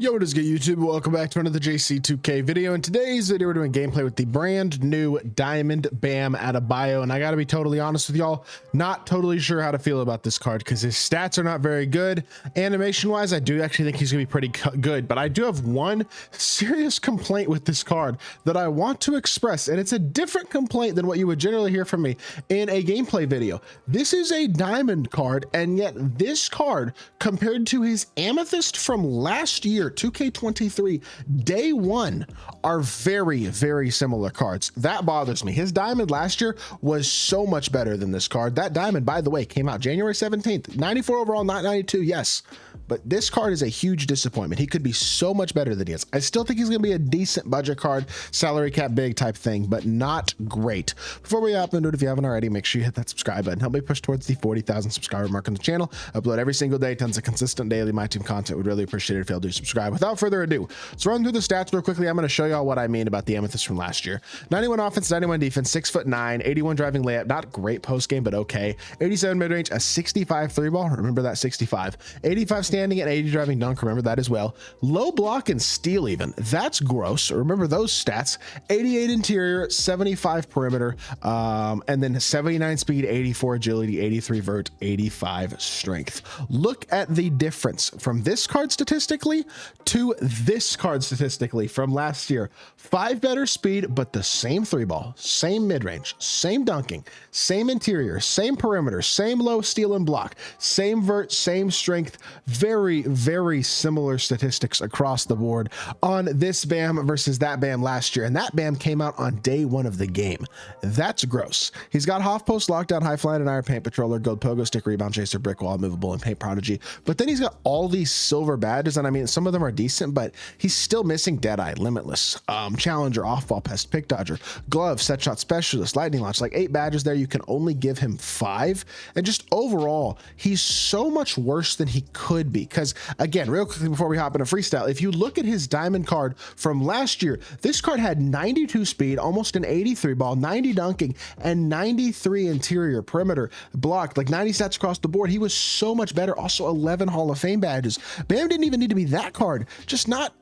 Yo, what is good, YouTube? Welcome back to another JC2K video. In today's video, we're doing gameplay with the brand new Diamond Bam ADEBAYO, and I gotta be totally honest with y'all, not totally sure how to feel about this card because his stats are not very good. Animation wise, I do actually think he's gonna be pretty good, but I do have one serious complaint with this card that I want to express, and it's a different complaint than what you would generally hear from me in a gameplay video. This is a diamond card, and yet this card, compared to his amethyst from last year, 2K23 day one, are very, very similar cards. That bothers me. His diamond last year was so much better than this card. That diamond, by the way, came out January 17th, 94 overall, not 92. Yes, but this card is a huge disappointment. He could be so much better than he is. I still think he's going to be a decent budget card, salary cap big type thing, but not great. Before we hop into it, if you haven't already, make sure you hit that subscribe button. Help me push towards the 40,000 subscriber mark on the channel. Upload every single day, tons of consistent daily MyTEAM content. Would really appreciate it if y'all do subscribe. Without further ado, let's run through the stats real quickly. I'm going to show y'all what I mean about the amethyst from last year. 91 offense, 91 defense, 6'9", 81 driving layup, not great post game, but okay. 87 mid range, a 65 three ball. Remember that 65. 85 standing and 80 driving dunk. Remember that as well. Low block and steal even. That's gross. Remember those stats. 88 interior, 75 perimeter, and then 79 speed, 84 agility, 83 vert, 85 strength. Look at the difference from this card statistically to this card statistically from last year. 5 better speed, but the same three ball, same mid range, same dunking, same interior, same perimeter, same low steal and block, same vert, same strength. Very, very similar statistics across the board on this Bam versus that Bam last year. And that Bam came out on day one of the game. That's gross. He's got half post, lockdown, high flying, and iron paint patroller, gold pogo stick, rebound chaser, brick wall, movable, and paint prodigy. But then he's got all these silver badges, and I mean, some of them are decent, but he's still missing Deadeye, Limitless, Challenger, Off-Ball Pest, Pick Dodger, Glove, Set Shot Specialist, Lightning Launch. Like 8 badges there, you can only give him 5. And just overall, he's so much worse than he could be. Because again, real quickly before we hop into freestyle, if you look at his diamond card from last year, this card had 92 speed, almost an 83 ball, 90 dunking, and 93 interior perimeter blocked, like 90 stats across the board. He was so much better. Also 11 Hall of Fame badges. Bam didn't even need to be that card, just not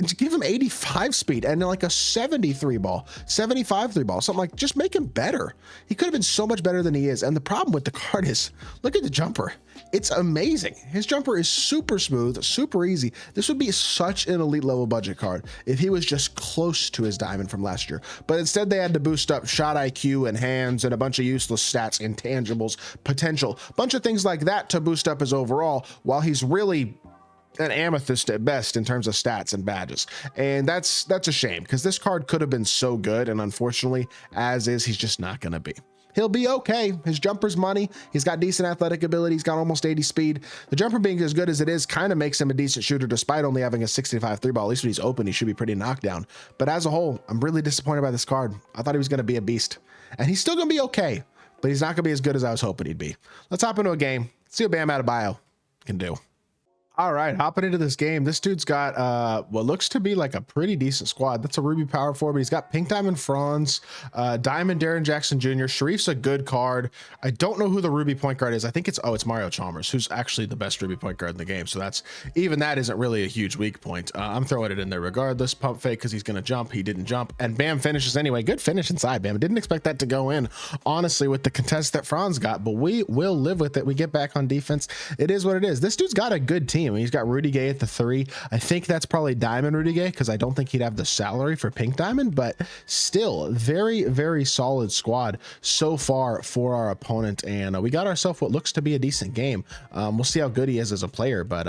to give him 85 speed and like a 73 ball, 75 three ball, something like, just make him better. He could have been so much better than he is. And the problem with the card is, look at the jumper. It's amazing. His jumper is super smooth, super easy. This would be such an elite level budget card if he was just close to his diamond from last year. But instead they had to boost up shot IQ and hands and a bunch of useless stats, intangibles, potential, bunch of things like that to boost up his overall, while he's really an amethyst at best in terms of stats and badges. And that's a shame, because this card could have been so good, and unfortunately, as is, he's just not going to be. He'll be okay. His jumper's money. He's got decent athletic ability. He's got almost 80 speed. The jumper being as good as it is kind of makes him a decent shooter despite only having a 65 three ball. At least when he's open, he should be pretty knocked down. But as a whole, I'm really disappointed by this card. I thought he was going to be a beast, and he's still going to be okay, but he's not going to be as good as I was hoping he'd be. Let's hop into a game. See what Bam ADEBAYO can do. All right, hopping into this game, this dude's got what looks to be like a pretty decent squad. That's a Ruby power forward, but he's got Pink Diamond Franz, Diamond Darren Jackson Jr. Sharif's a good card. I don't know who the Ruby point guard is. I think it's Mario Chalmers, who's actually the best Ruby point guard in the game. So that's, even that isn't really a huge weak point. I'm throwing it in there regardless. Pump fake because he's going to jump. He didn't jump, and Bam finishes anyway. Good finish inside, Bam. I didn't expect that to go in, honestly, with the contest that Franz got, but we will live with it. We get back on defense. It is what it is. This dude's got a good team. He's got Rudy Gay at the 3. I think that's probably Diamond Rudy Gay, because I don't think he'd have the salary for Pink Diamond, but still very, very solid squad so far for our opponent. And we got ourselves what looks to be a decent game. We'll see how good he is as a player, but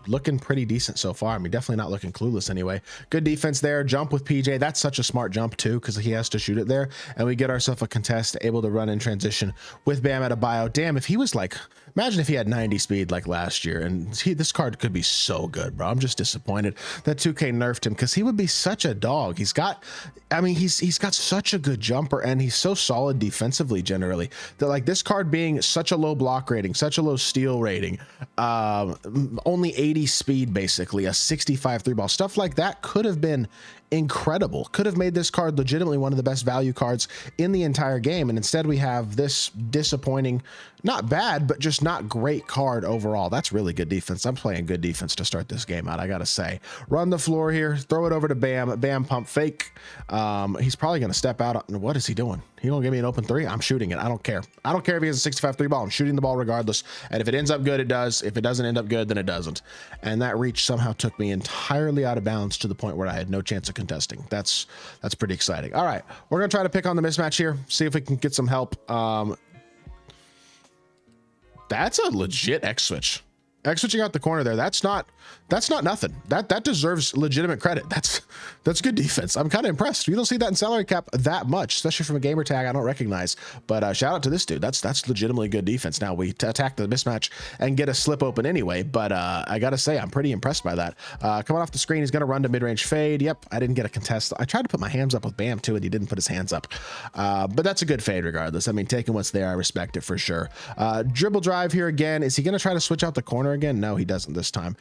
looking pretty decent so far. I mean, definitely not looking clueless anyway. Good defense there. Jump with PJ. That's such a smart jump too, because he has to shoot it there. And we get ourselves a contest, able to run in transition with Bam ADEBAYO. Damn, if he was like, imagine if he had 90 speed like last year, and this card could be so good, bro. I'm just disappointed that 2K nerfed him, because he would be such a dog. He's got, I mean, he's got such a good jumper, and he's so solid defensively generally, that like this card being such a low block rating, such a low steal rating, only 80 speed, basically a 65 three ball, stuff like that could have been incredible. Could have made this card legitimately one of the best value cards in the entire game, and instead we have this disappointing, not bad, but just not great card overall. That's really good defense. I'm playing good defense to start this game out, I gotta say. Run the floor here, throw it over to Bam. Bam pump fake. He's probably gonna step out. What is he doing? He gonna give me an open three? I'm shooting it. I don't care. I don't care if he has a 65 three ball. I'm shooting the ball regardless, and if it ends up good, it does. If it doesn't end up good, then it doesn't. And that reach somehow took me entirely out of bounds to the point where I had no chance of contesting. That's pretty exciting. All right, we're gonna try to pick on the mismatch here, see if we can get some help. That's a legit X switch. X switching out the corner there. That's not nothing. That deserves legitimate credit. That's good defense. I'm kind of impressed. You don't see that in salary cap that much, especially from a gamer tag I don't recognize. But shout out to this dude. That's legitimately good defense. Now we attack the mismatch and get a slip open anyway. But I gotta say, I'm pretty impressed by that. Coming off the screen, he's gonna run to mid-range fade. Yep, I didn't get a contest. I tried to put my hands up with Bam too, and he didn't put his hands up. But that's a good fade regardless. I mean, taking what's there, I respect it for sure. Dribble drive here again. Is he gonna try to switch out the corner again? No, he doesn't this time.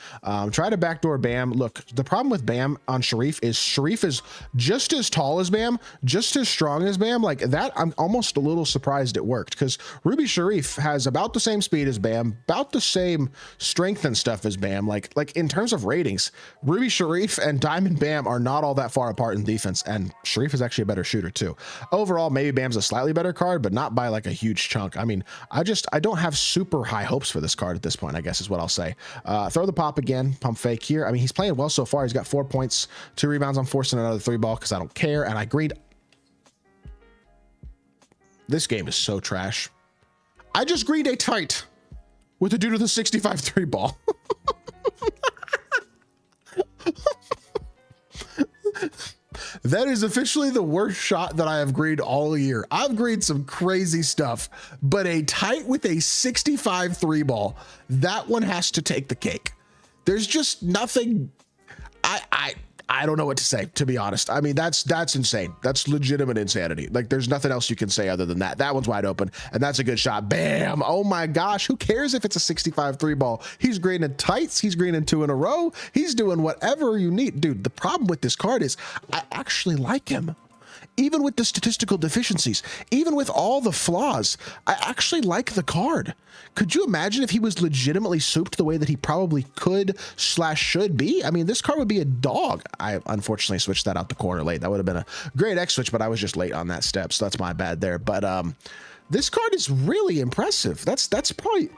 Try to backdoor Bam. Look, the problem with Bam on Sharif is just as tall as Bam, just as strong as Bam. Like that, I'm almost a little surprised it worked, because Ruby Sharif has about the same speed as Bam, about the same strength and stuff as Bam. Like in terms of ratings, Ruby Sharif and Diamond Bam are not all that far apart in defense, and Sharif is actually a better shooter too. Overall, maybe Bam's a slightly better card, but not by like a huge chunk. I mean, I don't have super high hopes for this card at this point, I guess is what I'll say. Throw the pop again, pump fake here. I mean, he's playing well so far. He's got 4 points, 2 rebounds. I'm forcing another 3 ball because I don't care, and I agreed. This game is so trash. I just greened a tight with a dude with a 65 3 ball. That is officially the worst shot that I have greened all year. I've greened some crazy stuff, but a tight with a 65 3 ball, that one has to take the cake. There's just nothing. I don't know what to say, to be honest. I mean, that's insane. That's legitimate insanity. Like, there's nothing else you can say other than that. That one's wide open, and that's a good shot. Bam! Oh my gosh, who cares if it's a 65 3 ball? He's greening tights. He's greening 2 in a row. He's doing whatever you need. Dude, the problem with this card is I actually like him. Even with the statistical deficiencies, even with all the flaws, I actually like the card. Could you imagine if he was legitimately souped the way that he probably could/should be? I mean, this card would be a dog. I unfortunately switched that out the corner late. That would have been a great X switch, but I was just late on that step, so that's my bad there. But this card is really impressive. That's probably,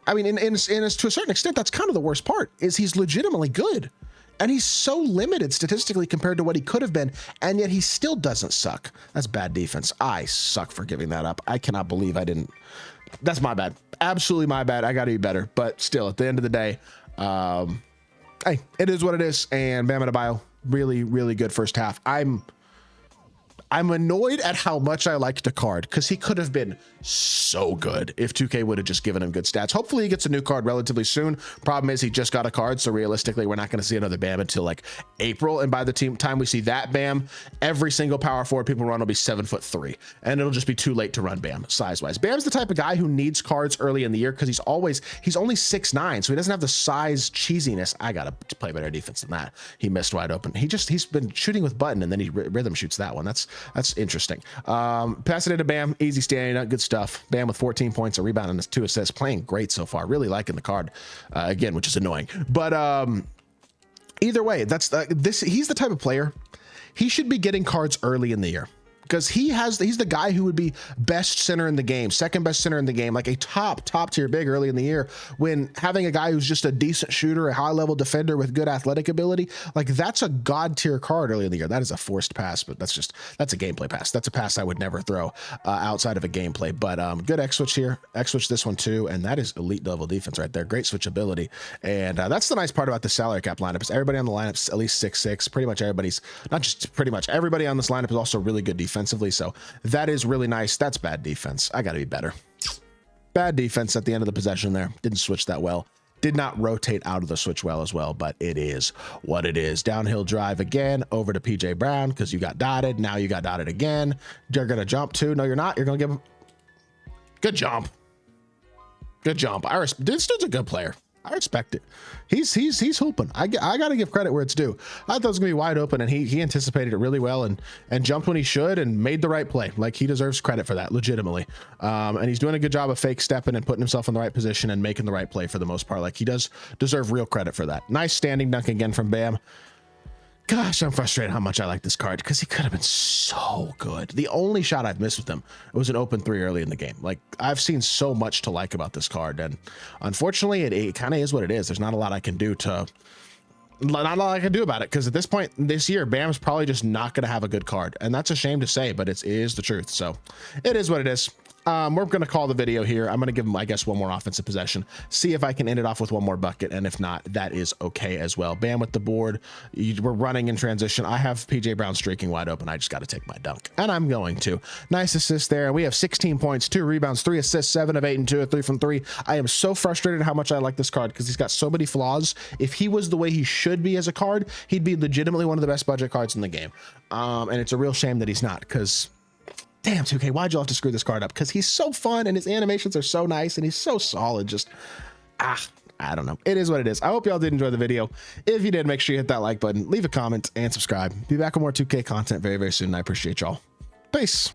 I mean, to a certain extent, that's kind of the worst part, is he's legitimately good. And he's so limited statistically compared to what he could have been, and yet he still doesn't suck. That's bad defense. I suck for giving that up. I cannot believe I didn't. That's my bad. Absolutely my bad. I got to be better. But still, at the end of the day, hey, it is what it is. And Bam Adebayo, really, really good first half. I'm annoyed at how much I liked the card, because he could have been so good if 2K would have just given him good stats. Hopefully he gets a new card relatively soon. Problem is he just got a card, so realistically we're not going to see another Bam until like April, and by the time we see that Bam, every single power forward people run will be 7'3", and it'll just be too late to run Bam size wise. Bam's the type of guy who needs cards early in the year because he's only 6'9", so he doesn't have the size cheesiness. I gotta play better defense than that. He missed wide open. He's been shooting with button, and then he rhythm shoots that one. That's interesting. Pass it into Bam, easy standing up, good stuff. Bam with 14 points, a rebound, and 2 assists. Playing great so far. Really liking the card again, which is annoying. But either way, he's the type of player, he should be getting cards early in the year, because he's the guy who would be best center in the game, second best center in the game, like a top tier big early in the year, when having a guy who's just a decent shooter, a high level defender with good athletic ability, like that's a god tier card early in the year. That is a forced pass, but that's a gameplay pass. That's a pass I would never throw outside of a gameplay. But good X switch here, X switch this one too, and that is elite level defense right there. Great switchability, and that's the nice part about the salary cap lineup, is everybody on the lineup is at least 6'6". Pretty much everybody's, not just pretty much everybody on this lineup is also really good defensively, so that is really nice. That's bad defense. I gotta be better. Bad defense at the end of the possession there. Didn't switch that well. Did not rotate out of the switch well as well, but it is what it is. Downhill drive again over to PJ Brown, because you got dotted. Now you got dotted again. You're gonna jump too. No, you're not. You're gonna give him good jump. Good jump. This dude's a good player. I respect it. He's hooping. I got to give credit where it's due. I thought it was gonna be wide open, and he anticipated it really well and jumped when he should and made the right play. Like, he deserves credit for that, legitimately. And he's doing a good job of fake stepping and putting himself in the right position and making the right play for the most part. Like, he does deserve real credit for that. Nice standing dunk again from Bam. Gosh, I'm frustrated how much I like this card because he could have been so good. The only shot I've missed with him was an open 3 early in the game. Like, I've seen so much to like about this card, and unfortunately, it kind of is what it is. There's not a lot I can do about it, because at this point this year, Bam's probably just not going to have a good card, and that's a shame to say, but it is the truth. So it is what it is. We're going to call the video here. I'm going to give him, I guess, one more offensive possession, see if I can end it off with one more bucket, and if not, that is okay as well. Bam with the board. We're running in transition. I have PJ Brown streaking wide open. I just got to take my dunk, and I'm going to. Nice assist there. We have 16 points, 2 rebounds, 3 assists, 7 of 8 and 2 of 3 from 3. I am so frustrated how much I like this card because he's got so many flaws. If he was the way he should be as a card, he'd be legitimately one of the best budget cards in the game. And it's a real shame that he's not, because damn, 2K, why'd you have to screw this card up? Because he's so fun and his animations are so nice and he's so solid. Just, I don't know. It is what it is. I hope y'all did enjoy the video. If you did, make sure you hit that like button, leave a comment, and subscribe. Be back with more 2K content very, very soon. I appreciate y'all. Peace.